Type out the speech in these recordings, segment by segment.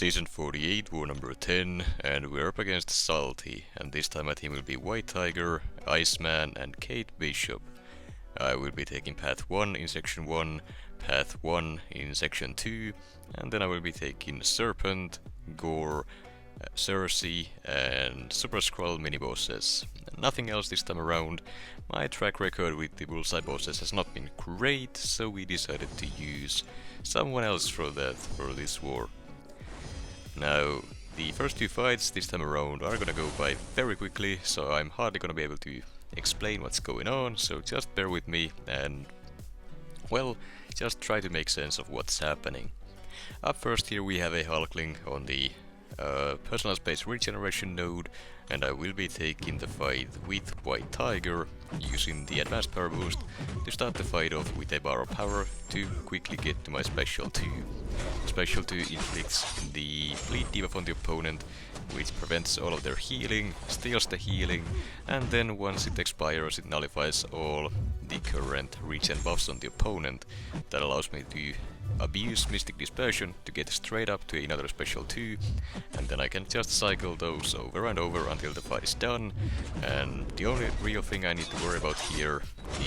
Season 48, War number 10, and we're up against Sålty, and this time my team will be White Tiger, Iceman, and Kate Bishop. I will be taking Path 1 in Section 1, Path 1 in Section 2, and then I will be taking Serpent, Gorr, Sersi, and Super-Skrull mini-bosses. Nothing else this time around. My track record with the bullseye bosses has not been great, so we decided to use someone else for this war. Now, the first two fights this time around are gonna go by very quickly, so I'm hardly gonna be able to explain what's going on, so just bear with me and, well, just try to make sense of what's happening. Up first here we have a Hulkling on the personal space regeneration node, and I will be taking the fight with White Tiger, using the advanced power boost to start the fight off with a bar of power to quickly get to my Special 2. Special 2 inflicts the bleed debuff on the opponent, which prevents all of their healing, steals the healing, and then once it expires it nullifies all the current regen buffs on the opponent. That allows me to abuse Mystic Dispersion to get straight up to another Special 2, and then I can just cycle those over and over until the fight is done. And the only real thing I need to worry about here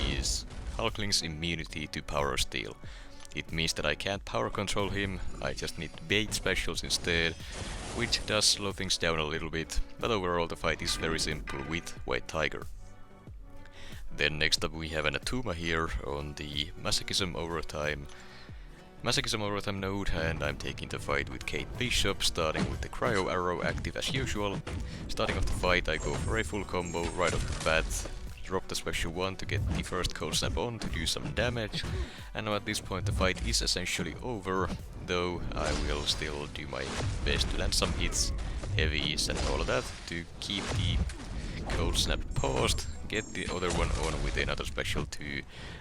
is Hulkling's immunity to power steal. It means that I can't power control him, I just need to bait specials instead, which does slow things down a little bit, but overall the fight is very simple with White Tiger. Then next up we have an Attuma here on the Masochism Overtime node, and I'm taking the fight with Kate Bishop, starting with the Cryo Arrow active as usual. Starting off the fight I go for a full combo right off the bat, drop the Special 1 to get the first Cold Snap on to do some damage, and now at this point the fight is essentially over, though I will still do my best to land some hits, heavies and all of that, to keep the Cold Snap paused, get the other one on with another Special 2,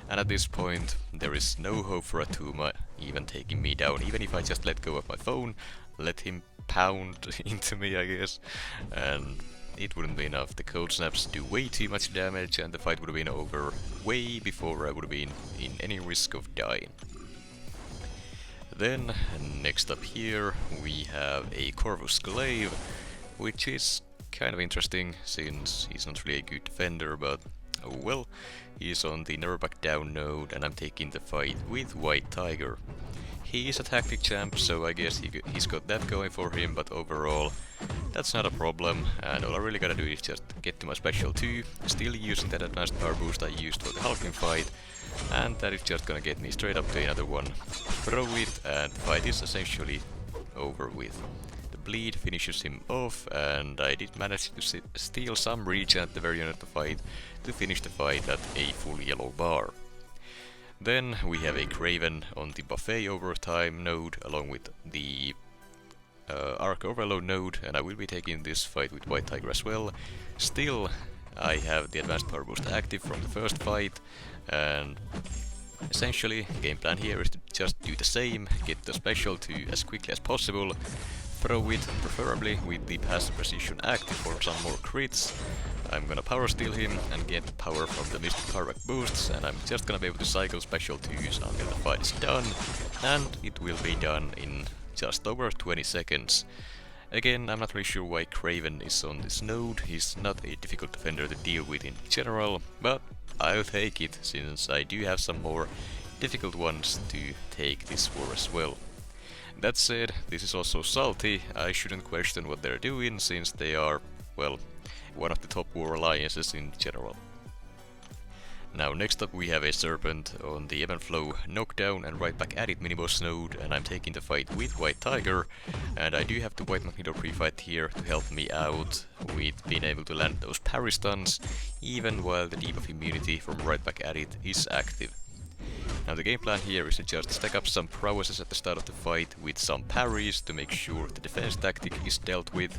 and at this point there is no hope for Attuma even taking me down. Even if I just let go of my phone, let him pound into me, I guess, and it wouldn't be enough. The Cold Snaps do way too much damage and the fight would have been over way before I would have been in any risk of dying. Then next up here we have a Corvus Glaive, which is kind of interesting since he's not really a good defender, but oh well. He's on the Never Back Down node and I'm taking the fight with White Tiger. He is a tactic champ, so I guess he's got that going for him, but overall that's not a problem, and all I really gotta do is just get to my Special 2, still using that advanced power boost I used for the Hulkling fight, and that is just gonna get me straight up to another one. Throw it, and the fight is essentially over with. The bleed finishes him off, and I did manage to steal some regen at the very end of the fight to finish the fight at a full yellow bar. Then we have a Kraven on the Buffet Overtime node along with the Arc Overload node, and I will be taking this fight with White Tiger as well. Still, I have the advanced power boost active from the first fight, and essentially game plan here is to just do the same, get the Special 2 as quickly as possible, throw it preferably with the passive precision active for some more crits. I'm gonna power steal him and get power from the Mystic Power boosts, and I'm just gonna be able to cycle Special 2s until the fight is done, and it will be done in just over 20 seconds. Again, I'm not really sure why Kraven is on this node. He's not a difficult defender to deal with in general, but I'll take it since I do have some more difficult ones to take this war as well. That said, this is also Sålty. I shouldn't question what they're doing since they are, well, one of the top war alliances in general. Now next up we have a Serpent on the Ebb and Flow Knockdown and Right Back At It miniboss node, and I'm taking the fight with White Tiger, and I do have the White Magneto pre-fight here to help me out with being able to land those parry stuns even while the debuff immunity from Right Back At It is active. Now the game plan here is to just stack up some prowesses at the start of the fight with some parries to make sure the defense tactic is dealt with,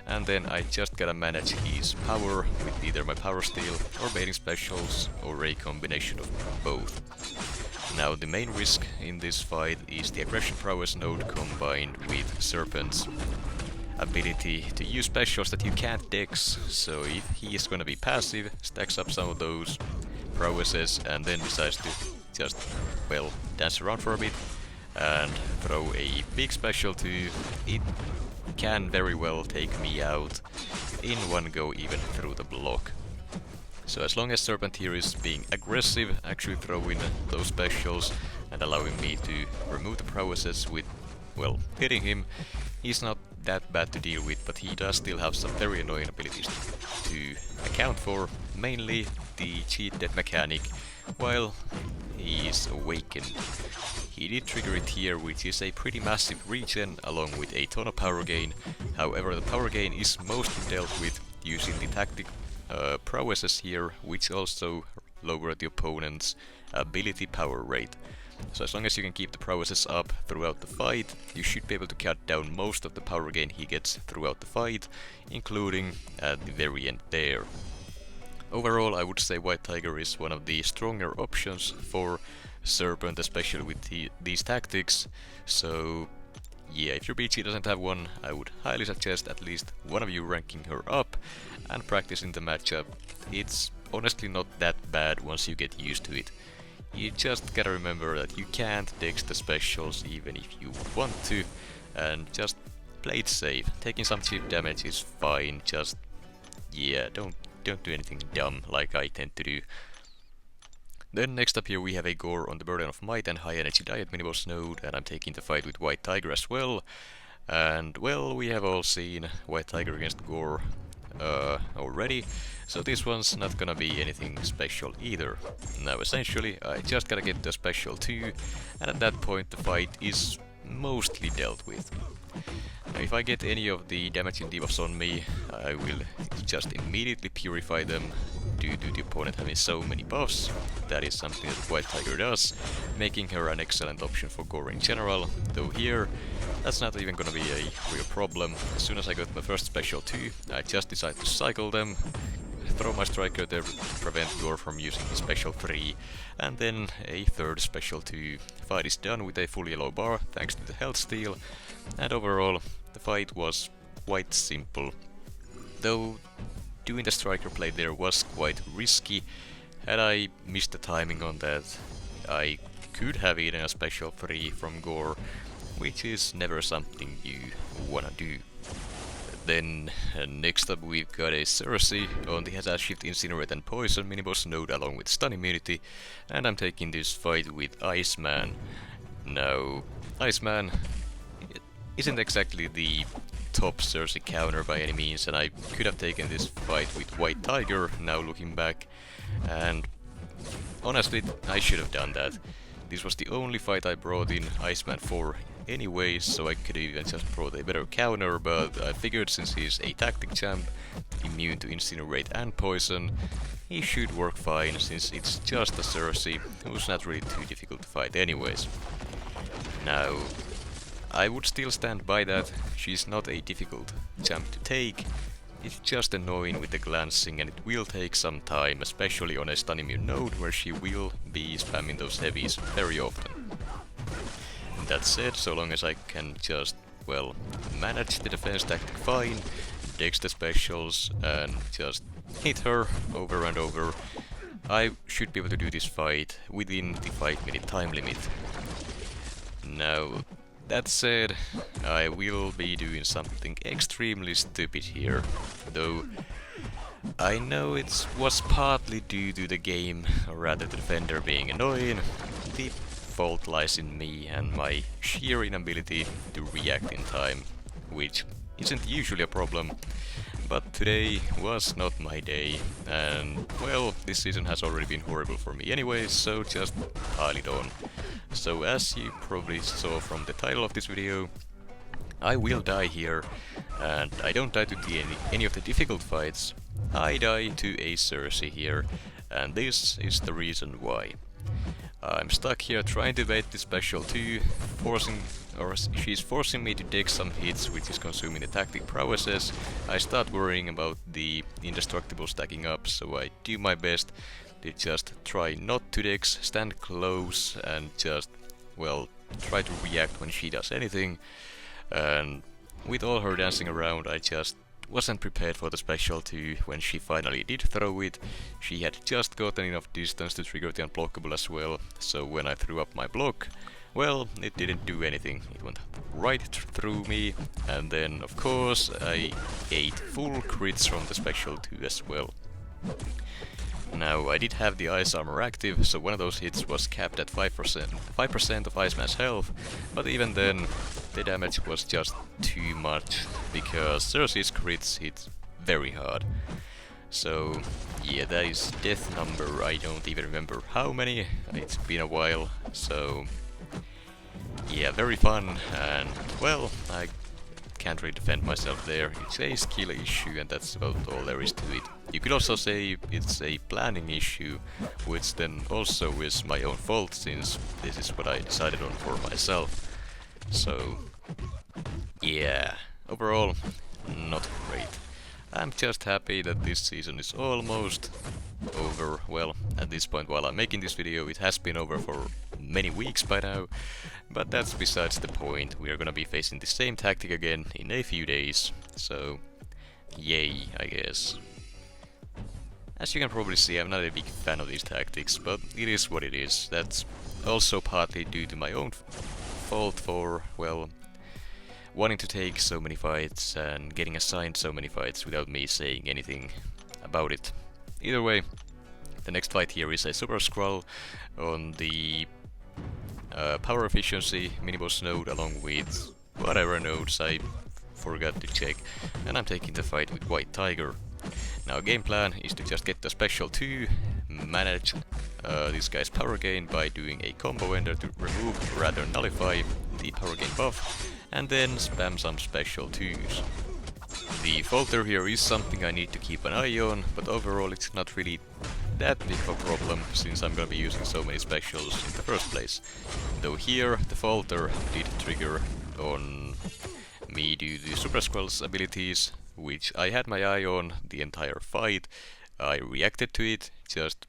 and then I just gotta manage his power with either my power steal or baiting specials or a combination of both. Now the main risk in this fight is the aggression prowess node combined with Serpent's ability to use specials that you can't dex, so if he is gonna be passive, stacks up some of those prowesses and then decides to just, well, dance around for a bit, and throw a big special 2, it can very well take me out in one go, even through the block. So as long as Serpent here is being aggressive, actually throwing those specials and allowing me to remove the prowesses with, well, hitting him, he's not that bad to deal with, but he does still have some very annoying abilities to account for, mainly the cheat death mechanic, while he is awakened. He did trigger it here, which is a pretty massive regen along with a ton of power gain. However, the power gain is mostly dealt with using the tactic prowesses here, which also lower the opponent's ability power rate. So as long as you can keep the prowesses up throughout the fight, you should be able to cut down most of the power gain he gets throughout the fight, including at the very end there. Overall, I would say White Tiger is one of the stronger options for Serpent, especially with these tactics. So yeah, if your BG doesn't have one, I would highly suggest at least one of you ranking her up and practicing the matchup. It's honestly not that bad once you get used to it. You just gotta remember that you can't dex the specials even if you want to, and just play it safe. Taking some cheap damage is fine, just yeah, don't do anything dumb like I tend to do. Then next up here we have a Gorr on the Burden of Might and High Energy Diet miniboss node, and I'm taking the fight with White Tiger as well. And well, we have all seen White Tiger against Gorr already, so this one's not gonna be anything special either. Now essentially I just gotta get the special 2, and at that point the fight is mostly dealt with. Now if I get any of the damaging debuffs on me, I will just immediately purify them due to the opponent having so many buffs. That is something that White Tiger does, making her an excellent option for Gorr in general, though here that's not even gonna be a real problem. As soon as I got my first special 2, I just decide to cycle them, throw my striker there to prevent Gorr from using the special 3, and then a third special 2. Fight is done with a full yellow bar thanks to the health steal, and overall the fight was quite simple. Though doing the striker play there was quite risky. Had I missed the timing on that, I could have eaten a special 3 from Gorr, which is never something you wanna do. Then next up we've got a Sersi on the Hazard Shift, Incinerate and Poison miniboss node along with stun immunity, and I'm taking this fight with Iceman. Now, Iceman isn't exactly the top Sersi counter by any means, and I could have taken this fight with White Tiger now looking back, and honestly I should have done that. This was the only fight I brought in Iceman for anyways, so I could even just brought a better counter, but I figured since he's a tactic champ, immune to Incinerate and Poison, he should work fine since it's just a Sersi who's not really too difficult to fight anyways. Now, I would still stand by that, she's not a difficult champ to take, it's just annoying with the glancing and it will take some time, especially on a stun immune node where she will be spamming those heavies very often. That said, so long as I can just, well, manage the defense tactic fine, dex the specials and just hit her over and over, I should be able to do this fight within the 5-minute time limit. Now, that said, I will be doing something extremely stupid here, though I know it was partly due to the game, or rather the defender being annoying. The fault lies in me and my sheer inability to react in time, which isn't usually a problem, but today was not my day, and well, this season has already been horrible for me anyways, so just pile it on. So as you probably saw from the title of this video, I will die here, and I don't die to any of the difficult fights, I die to a Sersi here, and this is the reason why. I'm stuck here trying to bait the special 2, she's forcing me to take some hits, which is consuming the tactic prowesses. I start worrying about the indestructible stacking up, so I do my best to just try not to dex, stand close and just, well, try to react when she does anything. And with all her dancing around, I just wasn't prepared for the special 2 when she finally did throw it. She had just gotten enough distance to trigger the unblockable as well, so when I threw up my block, Well, it didn't do anything. It went right through me, and then of course I ate full crits from the special 2 as well. Now, I did have the ice armor active, so one of those hits was capped at 5% of Iceman's health, but even then, the damage was just too much, because Sersi's crits hit very hard. So, yeah, that is death number, I don't even remember how many, it's been a while, so... yeah, very fun, and, well, I can't really defend myself there. It's a skill issue, and that's about all there is to it. You could also say it's a planning issue, which then also is my own fault, since this is what I decided on for myself. So, yeah, overall, not great. I'm just happy that this season is almost over. Well, at this point while I'm making this video, it has been over for many weeks by now, but that's besides the point. We are gonna be facing the same tactic again in a few days, so yay, I guess. As you can probably see, I'm not a big fan of these tactics, but it is what it is. That's also partly due to my own fault for, well, wanting to take so many fights and getting assigned so many fights without me saying anything about it. Either way, the next fight here is a Super-Skrull on the power efficiency mini-boss node, along with whatever nodes I forgot to check, and I'm taking the fight with White Tiger. Now, game plan is to just get the special 2, manage this guy's power gain by doing a combo ender to remove, rather nullify, the power gain buff, and then spam some special 2s. The falter here is something I need to keep an eye on, but overall it's not really that big of a problem, since I'm gonna be using so many specials in the first place. Though here, the falter did trigger on me due to Super-Skrull's abilities, which I had my eye on the entire fight. I reacted to it, just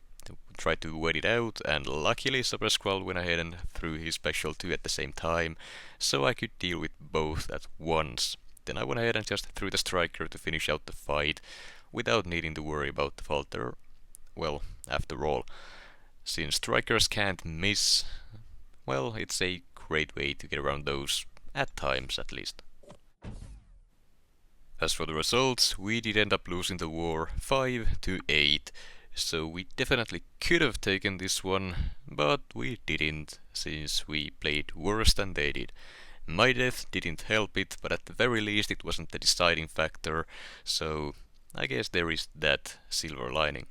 tried to wait it out, and luckily Super-Skrull went ahead and threw his special 2 at the same time, so I could deal with both at once. Then I went ahead and just threw the striker to finish out the fight, without needing to worry about the falter. Well, after all, since strikers can't miss, well, it's a great way to get around those, at times at least. As for the results, we did end up losing the war 5-8, so we definitely could have taken this one, but we didn't, since we played worse than they did. My death didn't help it, but at the very least it wasn't the deciding factor, so I guess there is that silver lining.